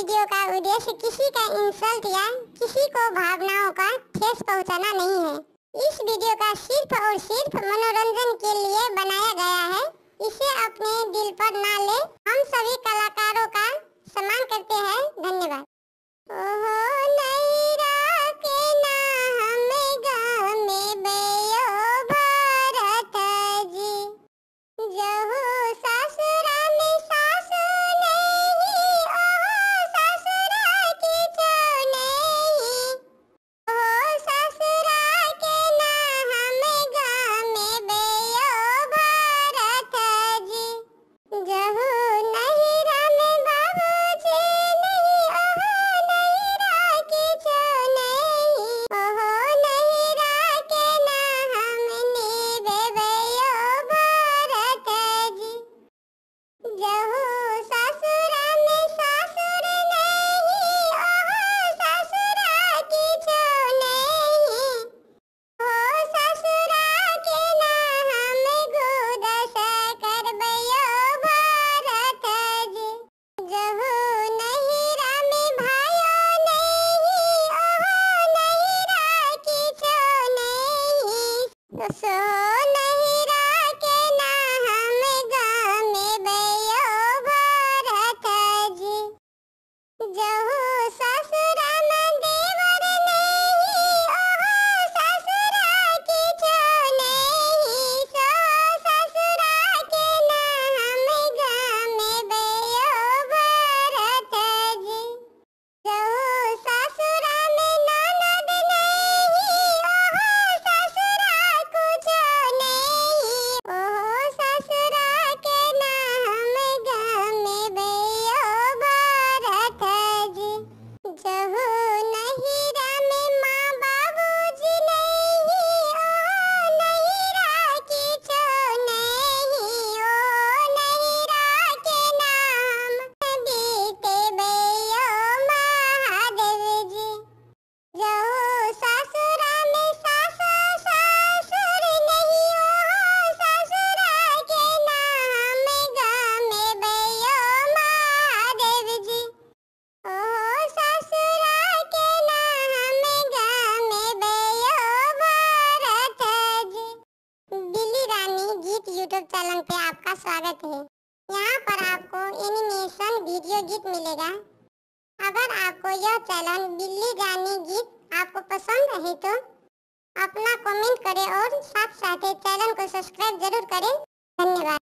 Video का उद्देश्य किसी का इंसल्ट या किसी को भावनाओं का ठेस पहुंचाना नहीं है। इस वीडियो का सिर्फ और सिर्फ मनोरंजन के लिए बनाया गया है। इसे अपने दिल पर ना ले। हम सभी कलाकारों का सम्मान करते हैं। धन्यवाद। ओहो नैरा के ना हमें गामे बयो भारत जी, जहो ससुरा में सासु नहीं, ओहो ससुरा की जो नहीं, ओहो ससुरा के ना हमें गामे बयो भारत जी, जहो नैरा में बाबूजी नहीं, ओहो नैरा की जो नहीं, ओहो नैरा के ना हमने बेबयो भारत जी, जहो ससुरा में सासुर नहीं, ओहो ससुरा की जो नहीं, ओहो ससुरा के ना हम गोद कर बयो भारत जी, जहो नैरा में भायो नहीं, ओहो नैरा की जो नहीं, सो नैरा के ना हम गामे बयो भारत जी, जहो ससुरा में देवर नहीं, ओहो ससुरा की जो नहीं, सो ससुरा के ना हम गामे बयो भारत जी, जहो ससुरा में ननद नहीं, ओहो ससुरा कुछ नहीं, ओहो ससुरा के ना हम गामे बयो भारत जी, जहो नैरा में माँ बाबूजी नहीं, ओहो नैरा की जो नहीं, ओ नैरा के नाम बीते बयो महादेव जी, जहो ससुरा में सासु ससुर नहीं, ओहो ससुरा के नाम गामे बयो महादेव जी, ओहो ससुरा के नाम गामे बयो भारत जी। बिल्ली रानी गीत यूट्यूब चैनल पे आपका स्वागत है। यहाँ पर आपको एनिमेशन वीडियो गीत मिलेगा। अगर आपको यह चैनल बिल्ली रानी गीत आपको पसंद है तो अपना कमेंट करें और साथ साथ चैनल को सब्सक्राइब जरूर करें। धन्यवाद।